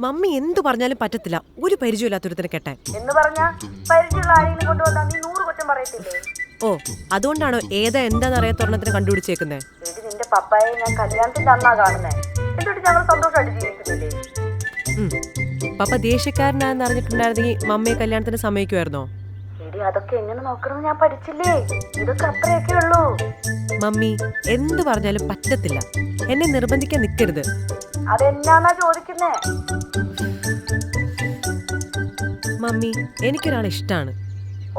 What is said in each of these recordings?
Mummy എന്ത് പറഞ്ഞാലും പറ്റത്തില്ല ഒരു പരിചയമില്ലാത്തൊരുത്തിനെ കെട്ടാൻ എന്ന് പറഞ്ഞാ പരിചയമുള്ള ആരെങ്കിലും കൊണ്ടുവന്നാ നീ 100 കുറ്റം പറയത്തില്ലേ? ഓ അതുകൊണ്ടാണോ ഏതാ എന്താന്ന് അറിയാത്തൊരെണ്ണത്തിന് കണ്ടുപിടിച്ചേക്കുന്നേ? എടി നിന്റെ പപ്പായെ ഞാൻ കല്യാണത്തിന്റെ അന്നാ കാണുന്നേ. എന്നിട്ട് ഞങ്ങൾ സന്തോഷമായിട്ട് ജീവിക്കുന്നില്ലേ? പപ്പ ദേഷ്യക്കാരനാന്ന് അറിഞ്ഞിട്ടുണ്ടായിരുന്നെങ്കിൽ മമ്മിയെ കല്യാണത്തിന് സമ്മതിക്കുമായിരുന്നോ? എടി അതൊക്കെ എങ്ങനെ നോക്കണമെന്ന് ഞാൻ പഠിച്ചില്ലേ. ഇതൊക്കെ അത്രയൊക്കെ ഉള്ളൂ. മമ്മി എന്ത് പറഞ്ഞാലും പറ്റത്തില്ല. എന്നെ നിർബന്ധിക്കാൻ നിൽക്കരുത്. അതെന്നാന്നാ ചോദിക്കുന്നേ? മമ്മി എനിക്കൊരാളെ ഇഷ്ടാണ്.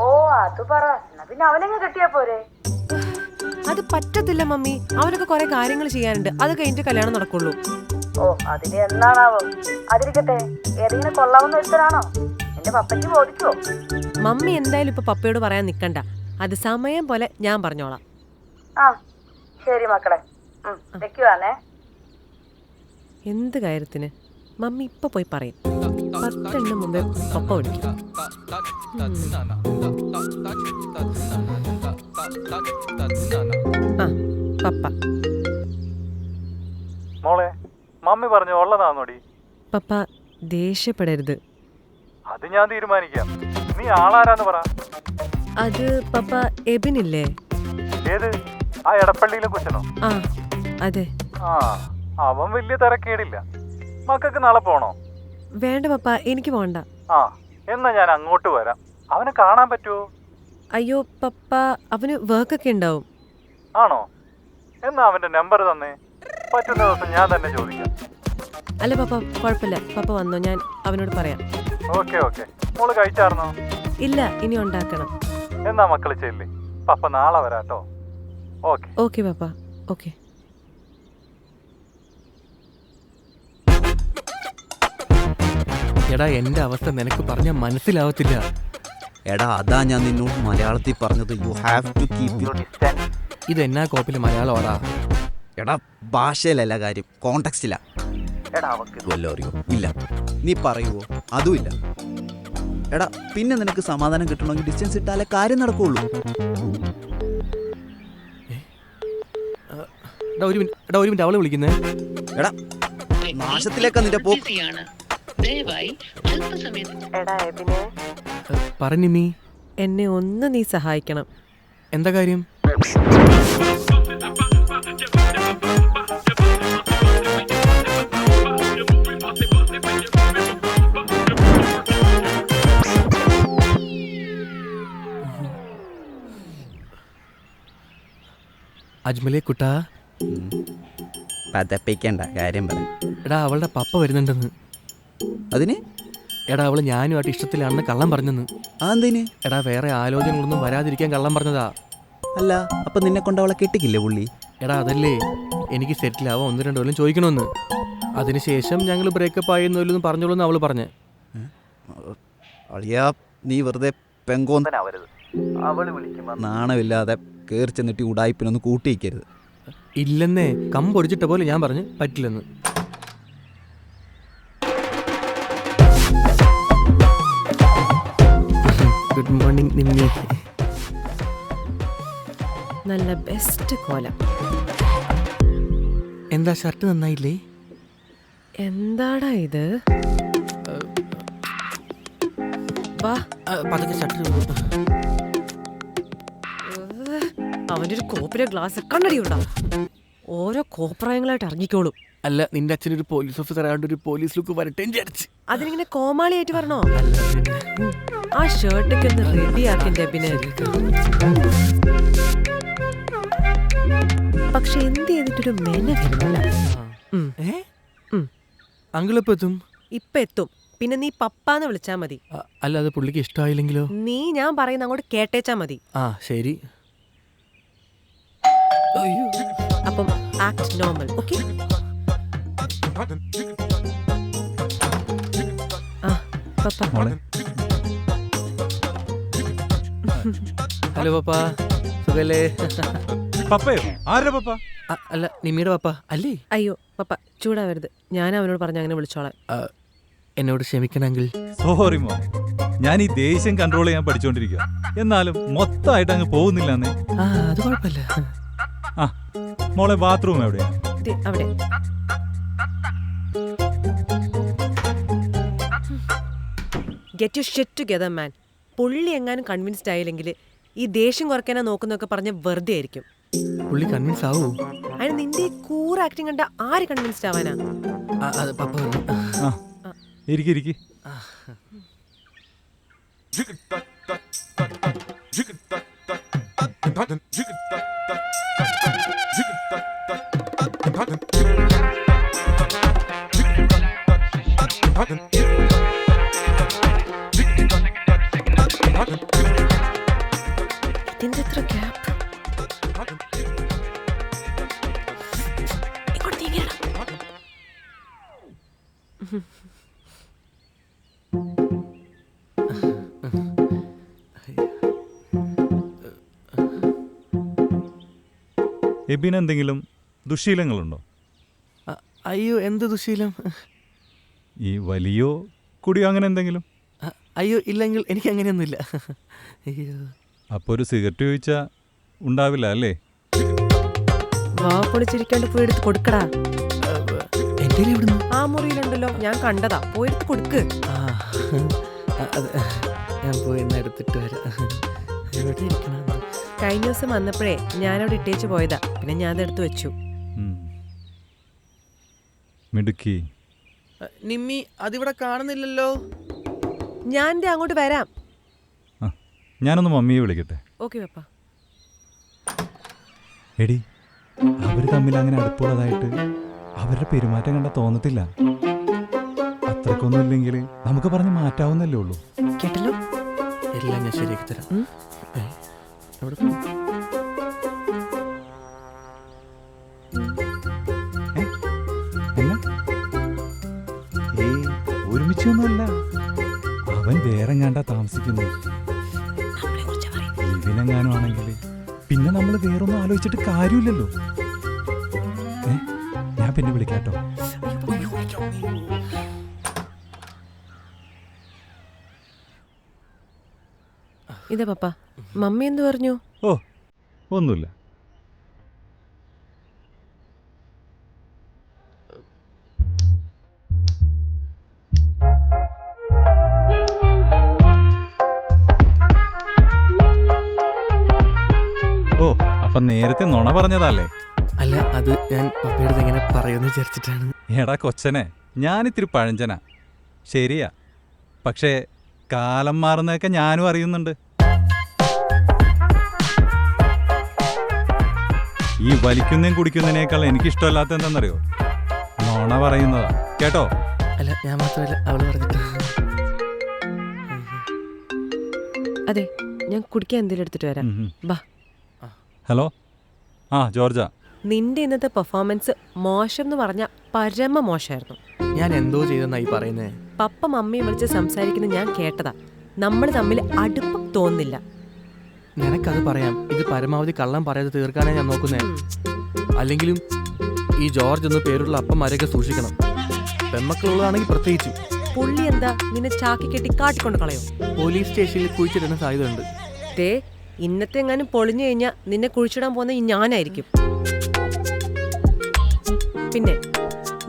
ഓ അത് പറ. എന്നാ പിന്നെ അവനെങ്ങ് കെട്ടിയാ പോരെ? അത് പറ്റത്തില്ല മമ്മി. അവനൊക്കെ കുറെ കാര്യങ്ങൾ ചെയ്യാനുണ്ട്. അത് കഴിഞ്ഞിട്ട് കല്യാണം നടക്കുള്ളൂ. ഓ അതിന് എന്നാണാവോ? അതിരിക്കട്ടെ, ഏതെങ്കിലും കൊള്ളാവുന്ന ഒരുത്തരാണോ? എന്റെ പപ്പയ്ക്ക് ബോധിക്കുവോ? മമ്മി എന്തായാലും ഇപ്പൊ പപ്പയോട് പറയാൻ നിക്കണ്ട. അത് സമയം പോലെ ഞാൻ പറഞ്ഞോളാം. ആ ശരി മക്കളെ, വെക്കുവാന്നേ. എന്ത് കാര്യത്തിന്? മമ്മി ഇപ്പൊ പോയി പറയും. 10 എണ്ണം മുമ്പേ പപ്പ വിളിക്കും. ആ പപ്പ. മോളെ മമ്മി പറഞ്ഞു ഉള്ളതാന്നോടി. പപ്പ ദേഷ്യപ്പെടരുത്. അത് ഞാൻ തീരുമാനിക്കാം. നീ ആളാരാന്ന് പറ. അത് പപ്പ എബിനില്ലേ? ഏത്? ആ എടപ്പള്ളിയിലെ കൊച്ചനോ? ആ അതെ. ആ അവൻ വലിയ തിരക്കേടില്ല. മക്കൾക്ക് നാളെ പോണോ? വേണ്ട പപ്പ, എനിക്ക് പോണ്ട. ആ എന്നാ ഞാൻ അങ്ങോട്ട് വരാം. അവനെ കാണാൻ പറ്റുമോ? അയ്യോ പപ്പ, അവന് വർക്കൊക്കെ ഉണ്ടാവും. ആണോ? എന്നാ അവന്റെ നമ്പർ തന്നേ. പറ്റുന്ന ദിവസം ഞാൻ തന്നെ ചോദിക്കാം. അല്ല പപ്പ കുഴപ്പമില്ല. പപ്പ വന്നോ, ഞാൻ അവനോട് പറയാം. Okay okay. മോള് കഴിച്ചാർന്നോ? ഇല്ല, ഇനി ഉണ്ടാക്കണം. എന്നാ മക്കള് ചെല്ലി. പപ്പ നാളെ വരാട്ടോ. ഓക്കെ ഓക്കെ പപ്പ. ഓക്കെ. എടാ എന്റെ അവസ്ഥ നിനക്ക് പറഞ്ഞാൽ മനസ്സിലാവത്തില്ല. എടാ അതാ ഞാൻ നിന്നോട് മലയാളത്തിൽ പറഞ്ഞത്. You have to keep your distance. ഇതെന്നാ കോപ്പില് മലയാളമാടാ? എടാ ഭാഷയിലല്ല കാര്യം, കോണ്ടെക്സ്റ്റിലാ. എടാ അവക്ക് വല്ലോ അറിയോ? ഇല്ല. നീ പറയുവോ? അതുമില്ല. എടാ പിന്നെ നിനക്ക് സമാധാനം കിട്ടണമെങ്കിൽ ഡിസ്റ്റൻസ് ഇട്ടാലേ കാര്യം നടക്കുള്ളൂ. ഒരു മിനിറ്റ് അവളെ വിളിക്കുന്നേ. എടാ നാശത്തിലേക്കാ നിന്റെ പോക്ക്. എടാ എബിനെ, പറഞ്ഞിമ്മി. എന്നെ ഒന്ന് നീ സഹായിക്കണം. എന്താ കാര്യം? അജ്മലേ കുട്ടാ, പതപ്പിക്കണ്ട, കാര്യം പറ. എടാ അവളുടെ പപ്പ വരുന്നുണ്ടെന്ന്. അതിന്? എടാ അവള് ഞാനുമായിട്ട് ഇഷ്ടത്തിലാണെന്ന് കള്ളം പറഞ്ഞെന്ന്. അതെന്തിന്? എടാ വേറെ ആലോചനകളൊന്നും വരാതിരിക്കാൻ കള്ളം പറഞ്ഞതാ. അല്ല അപ്പൊ നിന്നെ കൊണ്ട് അവളെ കെട്ടിക്കില്ലേ പുള്ളി? എടാ അതല്ലേ, എനിക്ക് സെറ്റിലാവാൻ 1-2 കൊല്ലം ചോദിക്കണമെന്ന്. അതിനുശേഷം ഞങ്ങൾ ബ്രേക്കപ്പ് ആയെന്നൊന്നും പറഞ്ഞോളൂന്ന് അവള് പറഞ്ഞേ. അളിയാ നീ വെറുതെ പെങ്കോന്തനാവരുത്. അവള് വിളിക്കുമ്പോ നാണമില്ലാതെ കയറി ചെന്നിട്ട് ഉടായ്പിനൊന്ന് കൂട്ടിയിക്കരുത്. ഇല്ലെന്നേ, കമ്പൊടിച്ചിട്ട പോലെ ഞാൻ പറഞ്ഞു പറ്റില്ലെന്ന്. Good morning Nimmi. നല്ല ബെസ്റ്റ് കോലം. എന്താ ഷർട്ട് നന്നായില്ലേ? എന്താടാ ഇത്? വാ. പതുക്കെ ഷർട്ട്. അവന്റെ ഒരു കോപ്പിലെ ഗ്ലാസ് കണ്ണടി ഉണ്ടാ. ഓരോ കോപ്രായങ്ങളായിട്ട് ഇറങ്ങിക്കോളും. അല്ല നിന്റെ അച്ഛനൊരു പോലീസ് ഓഫീസർ ആയതുകൊണ്ട് ഒരു പോലീസ് ലുക്ക് വരട്ടെ വിചാരിച്ച്. അതിനിങ്ങനെ കോമാളിയായിട്ട് പറഞ്ഞോ? ആ ഷർട്ടൊക്കെ ഒന്ന് റെഡിയാക്കിന്റെ അഭിനയം. പക്ഷെ എന്ത് ചെയ്തിട്ടൊരു മെന വരുന്നില്ല. അങ്കിളിപ്പോ എത്തും. ഇപ്പൊ എത്തും. പിന്നെ നീ പപ്പാന്ന് വിളിച്ചാ മതി. അല്ല അത് പുള്ളിക്ക് ഇഷ്ടമായില്ലെങ്കിലോ? നീ ഞാൻ പറയുന്ന അങ്ങോട്ട് കേട്ടേച്ചാ മതി. ആ ശരി. അപ്പം ആക്ട് നോർമൽ. ഓക്കെ? ആ പപ്പ. ഹലോ പപ്പ, സുഖല്ലേ? പപ്പയോ? ആരുടെ പപ്പ? അല്ല നിമ്മിയുടെ പപ്പ അല്ലേ? അയ്യോ പപ്പ ചൂടാവരുത്. ഞാൻ അവനോട് പറഞ്ഞ അങ്ങനെ വിളിച്ചോളാം. എന്നോട് ക്ഷമിക്കണമെങ്കിൽ. സോറി മോ, ഞാൻ ഈ ദേഷ്യം കൺട്രോൾ ചെയ്യാൻ പഠിച്ചോണ്ടിരിക്കുക. എന്നാലും മൊത്തമായിട്ട് അങ്ങ് പോകുന്നില്ലെന്നേ. അത് കുഴപ്പമില്ല. ആ മോളെ ബാത്റൂം എവിടെയാ? അവിടെ. ഗെറ്റ് യു ഷിറ്റ് ടുഗെദർ മാൻ. പുള്ളി എങ്ങാനും കൺവിൻസ്ഡ് ആയില്ലെങ്കിൽ ഈ ദേഷ്യം കുറയ്ക്കാനാ നോക്കുന്നൊക്കെ പറഞ്ഞ വെറുതെ ആയിരിക്കും. പുള്ളി കൺവിൻസ് ആവൂ? അതിന് നിന്റെ ഈ കൂർ ആക്ടിങ് കണ്ട ആര് കൺവിൻസ്ഡ് ആവാനാ? പപ്പ വന്നു. ഇരിക്കി ഇതിന്റെ എത്ര ഗ്യാപ്പ്? ഇങ്ങോട്ട് നീങ്ങിയടാ. എബിന് എന്തെങ്കിലും ദുശീലങ്ങളുണ്ടോ? അയ്യോ, എന്ത് ദുശീലം? ഈ വലിയോ കുടിയോ അങ്ങനെ എന്തെങ്കിലും? അയ്യോ ഇല്ലെങ്കിൽ എനിക്ക് അങ്ങനെയൊന്നുമില്ല. അയ്യോ. അപ്പോൾ ഒരു സിഗരറ്റ് ചോദിച്ചാൽ ഉണ്ടാവില്ല അല്ലേ? വാ പൊളിച്ചിരിക്കാണ്ട് പോയി എടുത്ത് കൊടുക്കടാ. എൻ്റെ എവിടുന്നു? ആ മുറിയിലുണ്ടല്ലോ, ഞാൻ കണ്ടതാ. പോയി എടുത്ത് കൊടുക്ക്. ഞാൻ പോയി ഒന്ന് എടുത്തിട്ട് വരാം. എവിടെ ഇരിക്കണം? കഴിഞ്ഞ ദിവസം വന്നപ്പോഴേ ഞാനവിടെ ഇട്ടേച്ച് പോയതാ. പിന്നെ ഞാൻ അതെടുത്ത് വെച്ചു. മിടുക്കി. നിമ്മി, അതിവിടെ കാണുന്നില്ലല്ലോ. ഞാൻ അങ്ങോട്ട് വരാം. ഞാനൊന്ന് മമ്മിയെ വിളിക്കട്ടെ. ഓക്കെ പപ്പ. എടി, അവർ തമ്മിൽ അങ്ങനെ അടുപ്പുള്ളതായിട്ട് അവരുടെ പെരുമാറ്റം കണ്ടാൽ തോന്നത്തില്ല. അത്രക്കൊന്നും ഇല്ലെങ്കിൽ നമുക്ക് പറഞ്ഞ് മാറ്റാവുന്നല്ലേ ഉള്ളൂ. കേട്ടല്ലോ? എല്ലാം ഞാൻ ശരിയാക്കി തരാം. എവിടെ പോയി? ഒരുമിച്ചൊന്നുമല്ല, അവൻ വേറെ കണ്ടാ താമസിക്കുന്നു. ഇവനെങ്ങാനും ആണെങ്കിൽ പിന്നെ നമ്മൾ വേറൊന്നും ആലോചിച്ചിട്ട് കാര്യമില്ലല്ലോ. ഞാൻ പിന്നെ വിളിക്കാട്ടോ. ഇതാ പപ്പ. മമ്മി എന്ത് പറഞ്ഞു? ഓ, ഒന്നുമില്ല. ഓ, അപ്പൊ നേരത്തെ നുണ പറഞ്ഞതല്ലേ? അല്ല, അത് ഞാൻ പപ്പയുടെ എങ്ങനെ പറയുമെന്ന് വിചാരിച്ചിട്ടാണ്. എടാ കൊച്ചനെ, ഞാനിത്തിരി പഴഞ്ചനാ, ശരിയാ. പക്ഷേ കാലം മാറുന്നതൊക്കെ ഞാനും അറിയുന്നുണ്ട്. ഈ വലിക്കുന്നതും കുടിക്കുന്നതിനേക്കാൾ എനിക്കിഷ്ടമല്ലാത്ത എന്താണെന്നറിയോ? നുണ പറയുന്നതാ. കേട്ടോ? അല്ല, ഞാൻ മാത്രമല്ല, അവള് പറഞ്ഞിട്ട്. അതെ, ഞാൻ കുടിക്കാൻ എന്തെങ്കിലും എടുത്തിട്ട് വരാം. ബാ. ഹലോ. ജോർജ. നിന്റെ ഇന്നത്തെ പെർഫോമൻസ് മോശം എന്ന് പറഞ്ഞ പരമ മോശമായിരുന്നു. ഞാൻ എന്തോ ചെയ്തെന്നായി പറയുന്നേ? പപ്പ മമ്മിയെ വിളിച്ച് സംസാരിക്കുന്നത് ഞാൻ കേട്ടതാ. നമ്മൾ തമ്മിൽ അടുപ്പം തോന്നില്ല. നിനക്കത് പറയാം. ഇത് പരമാവധി കള്ളം പറയാതെ തീർക്കാനേ ഞാൻ നോക്കുന്നേ. അല്ലെങ്കിലും ഈ ജോർജ് എന്ന് പേരുള്ള അപ്പന്മാരെയൊക്കെ സൂക്ഷിക്കണം. പെമ്മക്കളുള്ളതാണെങ്കിൽ പ്രത്യേകിച്ചു. പുള്ളി എന്താ നിന്നെ ചാക്കി കെട്ടി കാട്ടിക്കൊണ്ട് കളയോ? പോലീസ് സ്റ്റേഷനിൽ കുഴിച്ചിടുന്ന സാധ്യതയുണ്ട്. ഇന്നത്തെ എങ്ങാനും പൊളിഞ്ഞു കഴിഞ്ഞാൽ നിന്നെ കുഴിച്ചിടാൻ പോകുന്ന ഈ ഞാനായിരിക്കും. പിന്നെ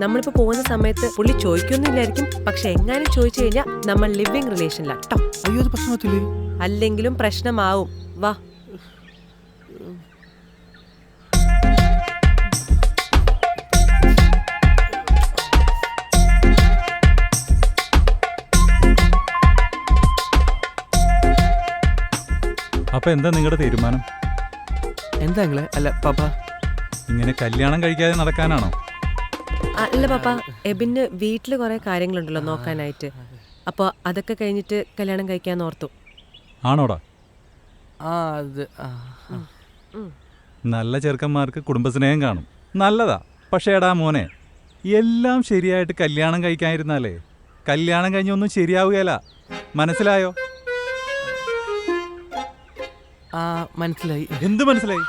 നമ്മളിപ്പോ പോകുന്ന സമയത്ത് പുള്ളി ചോദിക്കൊന്നുമില്ലായിരിക്കും. പക്ഷെ എങ്ങാനും ചോദിച്ചു കഴിഞ്ഞാൽ നമ്മൾ ലിവിങ് റിലേഷനിലാട്ടോ. അയ്യോ, അത് പ്രശ്നത്തില്ലേ? അല്ലെങ്കിലും പ്രശ്നമാവും. വാ. അപ്പൊ എന്താ നിങ്ങളുടെ തീരുമാനം? എന്താ നിങ്ങളെ? അല്ല പാപ്പ, ഇങ്ങനെ കല്യാണം കഴിക്കാതെ നടക്കാനാണോ? അല്ല പാപ്പ, എബിന് വീട്ടില് കുറെ കാര്യങ്ങളുണ്ടല്ലോ നോക്കാനായിട്ട്. അപ്പോൾ അതൊക്കെ കഴിഞ്ഞിട്ട് കല്യാണം കഴിക്കാന്ന് ഓർത്തു. ആണോടാ? അത് നല്ല ചെറുക്കന്മാർക്ക് കുടുംബസ്നേഹം കാണും, നല്ലതാ. പക്ഷേ എടാ മോനെ, എല്ലാം ശരിയായിട്ട് കല്യാണം കഴിക്കാതിരുന്നാലേ കല്യാണം കഴിഞ്ഞൊന്നും ശരിയാവുകയല്ല. മനസ്സിലായോ? മനസ്സിലായി. എന്ത് മനസ്സിലായി?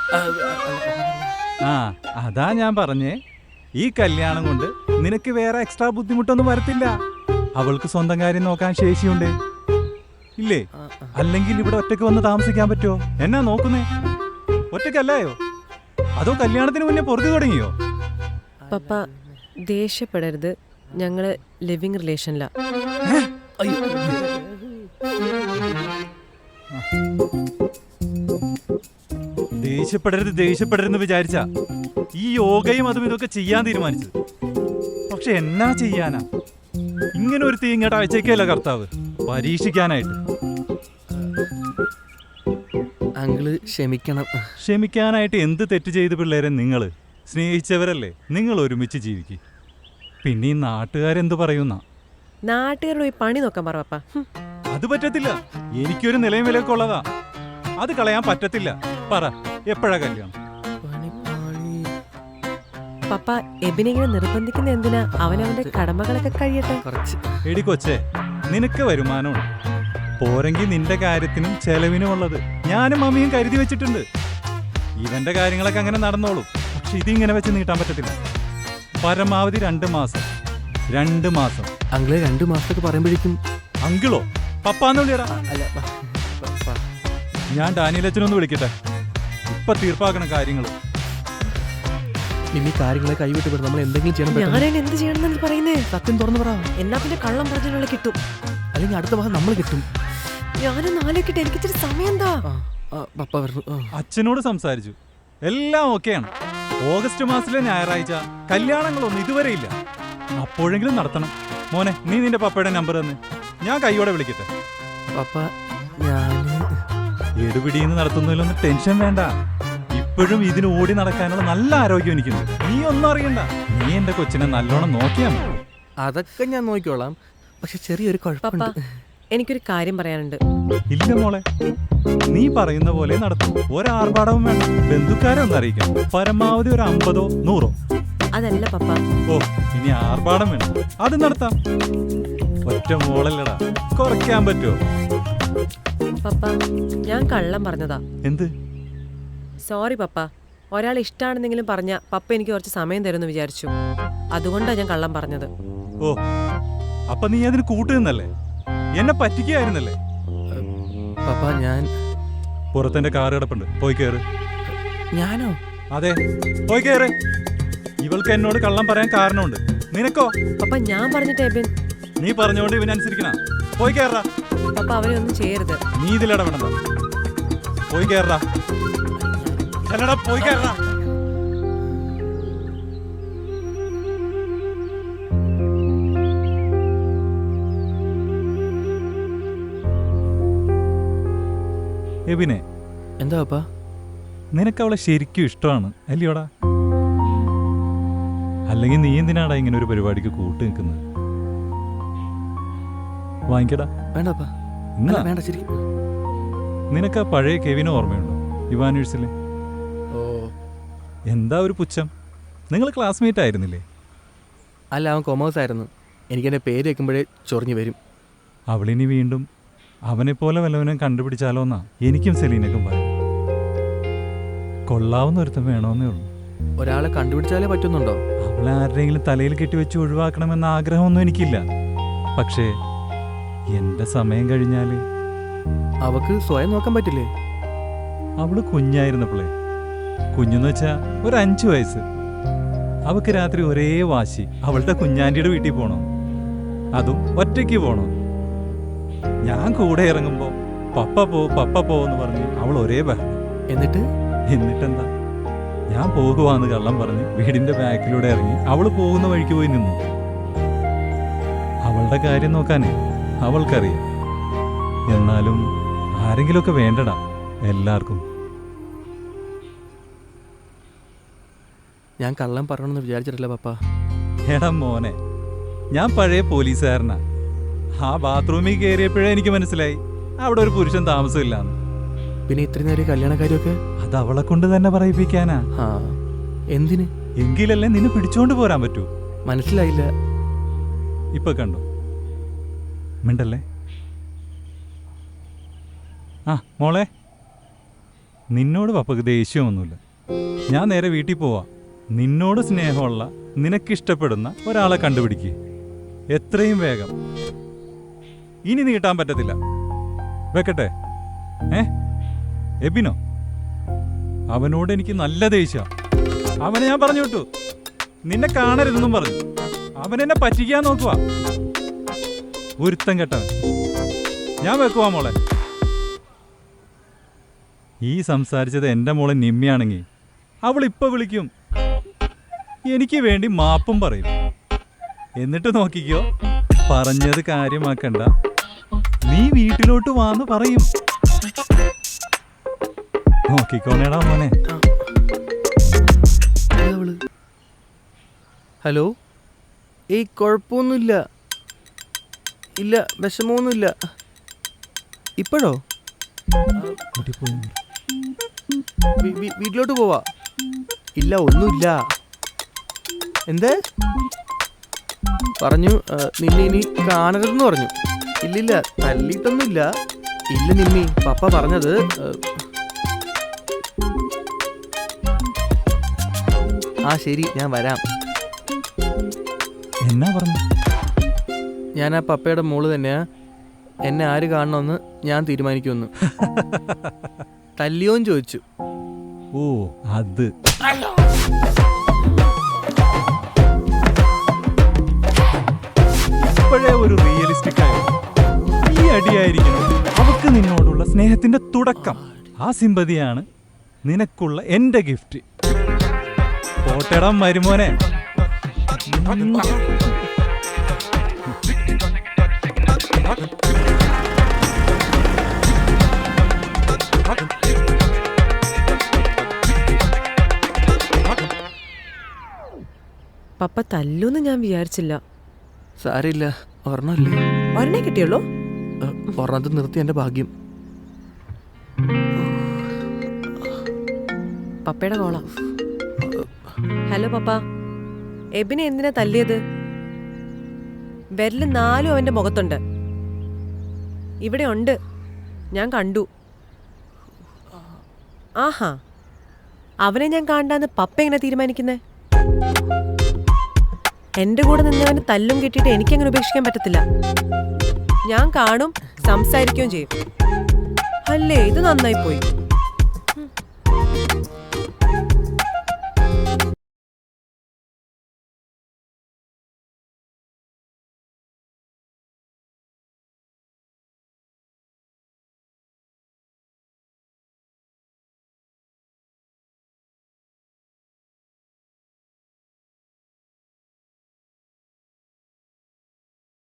അതാ ഞാൻ പറഞ്ഞേ, ഈ കല്യാണം കൊണ്ട് നിനക്ക് വേറെ എക്സ്ട്രാ ബുദ്ധിമുട്ടൊന്നും വരത്തില്ല. അവൾക്ക് സ്വന്തം കാര്യം നോക്കാൻ ശേഷിയുണ്ട് ഇല്ലേ? അല്ലെങ്കിൽ ഇവിടെ ഒറ്റയ്ക്ക് വന്ന് താമസിക്കാൻ പറ്റുമോ? എന്നാ നോക്കുന്നേ? ഒറ്റയ്ക്കല്ലായോ? അതോ കല്യാണത്തിന് മുന്നേ പൊറുതി തുടങ്ങിയോ? പപ്പ ദേഷ്യപ്പെടരുത്, ഞങ്ങള് ലിവിങ് റിലേഷനിലാ. ദേഷ്യപ്പെടരുതെന്ന് വിചാരിച്ച ഈ യോഗയും അതും ഇതൊക്കെ ചെയ്യാൻ തീരുമാനിച്ചത്. പക്ഷെ എന്നാ ചെയ്യാനാ, ഇങ്ങനെ ഒരു തീങ്ങേട്ട അയച്ചേക്കല്ല കർത്താവ്, പരീക്ഷിക്കാനായിട്ട്. അങ്കിള് ക്ഷമിക്കണം. ക്ഷമിക്കാനായിട്ട് എന്ത് തെറ്റ് ചെയ്ത് പിള്ളേരെ? നിങ്ങള് സ്നേഹിച്ചവരല്ലേ, നിങ്ങൾ ഒരുമിച്ച് ജീവിക്കും. പിന്നെ ഈ നാട്ടുകാരെന്ത് പറയുന്ന? നാട്ടുകാരോട് പോയി പണി നോക്കാൻ പറ പപ്പ. അത് പറ്റത്തില്ല, എനിക്കൊരു നിലയും വിലയൊക്കെ ഉള്ളതാ, അത് കളയാൻ പറ്റത്തില്ല. പറ, എപ്പോഴാ കല്യാണം? പപ്പ എബിനെ ഇങ്ങനെ നിർബന്ധിക്കുന്ന എന്തിനാ? അവനവന്റെ കടമകളൊക്കെ കഴിയട്ടെ. കുറച്ച് എടി കൊച്ചേ, നിനക്ക് വരുമാനമുണ്ട്, പോരെങ്കിൽ നിന്റെ കാര്യത്തിനും ചെലവിനും ഉള്ളത് ഞാനും മമ്മിയും കരുതി വെച്ചിട്ടുണ്ട്. ഇവന്റെ കാര്യങ്ങളൊക്കെ അങ്ങനെ നടന്നോളും. പക്ഷെ ഇതിങ്ങനെ വെച്ച് നീട്ടാൻ പറ്റത്തില്ല. പരമാവധി 2 മാസം. 2 മാസം. അങ്കിള് 2 മാസത്തൊക്കെ പറയുമ്പോഴേക്കും. അങ്കിളോ? പപ്പാന്ന് വിളിയടാ. അല്ല, ഞാൻ ഡാനിയലച്ചനൊന്ന് വിളിക്കട്ടെ, ഇപ്പൊ തീർപ്പാക്കണം കാര്യങ്ങൾ. നിമ്മി കാര്യങ്ങളെ കൈവിട്ട് വിടും. നമ്മൾ എന്തെങ്കിലും ചെയ്യണം. ഞാനതിന് എന്ത് ചെയ്യണമെന്ന് നീ പറയുന്നേ? സത്യം തുറന്നു പറ. എന്നാ പിന്നെ കള്ളം പറഞ്ഞതിനുള്ള കിട്ടും. അല്ലെങ്കിൽ അടുത്ത മാസം നമ്മൾ കിട്ടും. ഞാനൊന്ന് ആലോചിക്കട്ടെ, എനിക്കിച്ചിരി സമയം എന്താ? പപ്പ പറഞ്ഞു. അച്ഛനോട് സംസാരിച്ചു, എല്ലാം ഓക്കെയാണ്. ഓഗസ്റ്റ് മാസത്തിലെ ഞായറാഴ്ച കല്യാണങ്ങളൊന്നും ഇതുവരെ ഇല്ല. അപ്പോഴെങ്കിലും നടത്തണം. മോനെ, നീ നിന്റെ പപ്പയുടെ നമ്പർ തന്നെ, ഞാൻ കൈയോടെ വിളിക്കട്ടെ. പപ്പ ഞാന് എടുപിടിന്ന് നടത്തുന്നതിലൊന്നും ടെൻഷൻ വേണ്ട. ഇപ്പോഴും ഇതിന് ഓടി നടക്കാനുള്ള നല്ല ആരോഗ്യം എനിക്കുണ്ട്. നീ ഒന്നും അറിയണ്ട. നീ എന്റെ കൊച്ചിനെ നല്ലോണം നോക്കിയാ മതി. അതൊക്കെ ഞാൻ നോക്കിക്കോളാം. പക്ഷെ ചെറിയൊരു പപ്പ, കുഴപ്പമുണ്ട്. എനിക്കൊരു കാര്യം പറയാനുണ്ട്. ഇല്ല മോളെ, നീ പറയുന്ന പോലെ നടത്തും. ഒരാർഭാടവും വേണ്ട. ബന്ധുക്കാരെ ഒന്ന് അറിയിക്കാം. പരമാവധി ഒരു 50ഓ 100ഓ. അതല്ല പപ്പ. ഓ, ഇനി ആർഭാടം വേണം, അത് നടത്താം. ഒറ്റ മോളല്ലടാ, കുറയ്ക്കാൻ പറ്റുമോ? പപ്പ, ഞാൻ കള്ളം പറഞ്ഞതാ. എന്ത്? സോറി പപ്പ. ഒരാൾ ഇഷ്ടാണെന്നെങ്കിലും പറഞ്ഞ പപ്പ എനിക്ക് കുറച്ച് സമയം തരുമെന്ന് വിചാരിച്ചു. അതുകൊണ്ടാണ് ഞാൻ കള്ളം പറഞ്ഞത്. ഓ, അപ്പൊ നീ അതിന് കൂട്ടുന്നല്ലേ? എന്നെ പറ്റിക്കായിരുന്നല്ലേ? പപ്പ ഞാൻ പുറത്തെന്റെ കാറ് കിടപ്പുണ്ട്, പോയി കയറ്. ഞാനോ? അതെ, പോയി കയറ്. ഇവൾക്ക് എന്നോട് കള്ളം പറയാൻ കാരണമുണ്ട്. നിനക്കോ? പപ്പ ഞാൻ പറഞ്ഞിട്ട് എബിൻ. നീ പറഞ്ഞോണ്ട് ഇവനനുസരിക്കണ. പോയി കയറാ. പപ്പ അവനെ ഒന്നും ചെയ്യരുത്. നീ ഇതിലിടപെടണ്ട. പോയി കയറാ. ചെല്ലടാ, പോയി കയറാ. എബിനെ, എന്താ പപ്പ? നിനക്ക് അവളെ ശരിക്കും ഇഷ്ടമാണ് അല്ലയോടാ? അല്ലെങ്കിൽ നീ എന്തിനാടാ ഇങ്ങനെ ഒരു പരിപാടിക്ക് കൂട്ട് നിൽക്കുന്നത്? വാങ്ങിക്കടാ. വേണ്ട പപ്പ. എന്നാ വേണ്ട, ശരിക്കും. നിനക്ക് ആ പഴയ കെവിനെ ഓർമ്മയുണ്ടോ? ഇവാനേഴ്സിലെ. ഓ, എന്താ ഒരു പുച്ഛം? നിങ്ങൾ ക്ലാസ്മേറ്റ് ആയിരുന്നില്ലേ? അല്ല, അവൻ കൊമേഴ്സ് ആയിരുന്നു. എനിക്കെൻ്റെ പേര് വെക്കുമ്പോഴേ ചൊറിഞ്ഞു വരും. അവളിനി വീണ്ടും അവനെപ്പോലെ വല്ലവനും കണ്ടുപിടിച്ചാലോ എന്നാ എനിക്കും സെലീനക്കും പറയും. കൊള്ളാവുന്ന ഒരുത്തം വേണമെന്നേ ഉള്ളൂ. ഒരാളെ കണ്ടുപിടിച്ചാലേ പറ്റുന്നുണ്ടോ? അവളെ ആരുടെയെങ്കിലും തലയിൽ കെട്ടിവെച്ച് ഒഴിവാക്കണമെന്ന ആഗ്രഹമൊന്നും എനിക്കില്ല. പക്ഷേ എന്റെ സമയം കഴിഞ്ഞാല് അവക്ക് സ്വയം നോക്കാൻ പറ്റില്ലേ? അവള് കുഞ്ഞായിരുന്നപ്പോളേ, കുഞ്ഞെന്ന് വെച്ചാ ഒരു 5 വയസ്സ്, അവക്ക് രാത്രി ഒരേ വാശി, അവളുടെ കുഞ്ഞാൻ്റിയുടെ വീട്ടിൽ പോണോ, അതും ഒറ്റയ്ക്ക് പോണോ. ഞാൻ കൂടെ ഇറങ്ങുമ്പോ പപ്പ പോ എന്ന് പറഞ്ഞ് അവൾ ഒരേ ബഹളം. എന്നിട്ടെന്താ, ഞാൻ പോകുവാന്ന് കള്ളം പറഞ്ഞ് വീടിന്റെ ബാക്കിലൂടെ ഇറങ്ങി അവള് പോകുന്ന വഴിക്ക് പോയി നിന്നു. അവളുടെ കാര്യം നോക്കാനേ അവൾക്കറിയാം. എന്നാലും ആരെങ്കിലുമൊക്കെ വേണ്ടടാ എല്ലാവർക്കും. ഞാൻ കള്ളം പറയണമെന്ന് വിചാരിച്ചിട്ടില്ല പപ്പ. എടാ മോനെ, ഞാൻ പഴയ പോലീസുകാരനാ. ആ ബാത്റൂമിൽ കയറിയപ്പോഴേ എനിക്ക് മനസ്സിലായി അവിടെ ഒരു പുരുഷൻ താമസമില്ലാന്ന്. പിന്നെ ഇത്രയും നേരം കല്യാണക്കാരിയൊക്കെ അത് അവളെ കൊണ്ട് തന്നെ പറയിപ്പിക്കാനാ. എന്തിന്? എങ്കിലല്ലേ നിന്നെ പിടിച്ചോണ്ട് പോരാൻ പറ്റൂ. മനസ്സിലായില്ല. ഇപ്പൊ കണ്ടോ, മിണ്ടല്ലേ. ആ മോളെ, നിന്നോട് പപ്പക്ക് ദേഷ്യമൊന്നുമില്ല. ഞാൻ നേരെ വീട്ടിൽ പോവാ. നിന്നോട് സ്നേഹമുള്ള, നിനക്കിഷ്ടപ്പെടുന്ന ഒരാളെ കണ്ടുപിടിക്കുക എത്രയും വേഗം. ഇനി നീട്ടാൻ പറ്റത്തില്ല. വെക്കട്ടെ? എബിനോ? അവനോട് എനിക്ക് നല്ല ദേഷ്യം. അവനെ ഞാൻ പറഞ്ഞു വിട്ടു, നിന്നെ കാണരുതെന്നും പറഞ്ഞു. അവനെന്നെ പറ്റിക്കാൻ നോക്കുക. ഒരുത്തം കെട്ടവൻ. ഞാൻ വെക്കുവാ മോളെ. ഈ സംസാരിച്ചത് എൻ്റെ മോളെ നിമ്മിയാണെങ്കിൽ അവൾ ഇപ്പൊ വിളിക്കും, എനിക്ക് വേണ്ടി മാപ്പും പറയും. എന്നിട്ട് നോക്കിക്കോ, പറഞ്ഞത് കാര്യമാക്കണ്ട, നീ വീട്ടിലോട്ട് വാന്ന് പറയും. നോക്കിക്കോണേടാ മോനെ. ഹലോ, ഏയ് കുഴപ്പമൊന്നുമില്ല, ഇല്ല വിഷമമൊന്നുമില്ല. ഇപ്പോഴോ? വീട്ടിലോട്ട് പോവാ? ഇല്ല ഒന്നുമില്ല. എന്ത് പറഞ്ഞു? നിന്നെ ഇനി കാണരുതെന്ന് പറഞ്ഞു. ഇല്ലില്ല, തല്ലിയിട്ടൊന്നുമില്ല. ഇല്ല നിമ്മി, പപ്പ പറഞ്ഞത് ആ ശരി ഞാൻ വരാം. എന്നാ പറഞ്ഞു? ഞാൻ ആ പപ്പയുടെ മോള് തന്നെയാ, എന്നെ ആര് കാണണമെന്ന് ഞാൻ തീരുമാനിക്കുമെന്ന്. തല്ലിയോന്ന് ചോദിച്ചു. ഓ അത് ഇപ്പോഴേ ഒരു റിയലിസ്റ്റിക് ആയി ഈ അടിയായിരിക്കണം അവക്ക് നിന്നോടുള്ള സ്നേഹത്തിന്റെ തുടക്കം. ആ സിമ്പതിയാണ് നിനക്കുള്ള എന്റെ ഗിഫ്റ്റ്. പോട്ടടം മരുമോനെ. പപ്പ തല്ലൂന്ന് ഞാൻ വിചാരിച്ചില്ല. സാരില്ല, ഒരെണ്ണല്ലേ. ഒരെണ്ണേ കിട്ടിയുള്ളൂ? ഒരെണ്ണത്തിൽ നിർത്തി എൻ്റെ ഭാഗ്യം. പപ്പയുടെ കോളാ. ഹലോ പപ്പ, എബിനെ എന്തിനാ തല്ലിയത്? വിരല് 4 അവന്റെ മുഖത്തുണ്ട്. ഇവിടെ ഉണ്ട്, ഞാൻ കണ്ടു. ആഹാ, അവനെ ഞാൻ കാണാന്ന് പപ്പ എങ്ങനെ തീരുമാനിക്കുന്നേ? എന്റെ കൂടെ നിന്നവന് തല്ലും കിട്ടിയിട്ട് എനിക്കങ്ങനെ ഉപേക്ഷിക്കാൻ പറ്റത്തില്ല. ഞാൻ കാണും, സംസാരിക്കുകയും ചെയ്യും. അല്ലേ, ഇത് നന്നായി പോയി.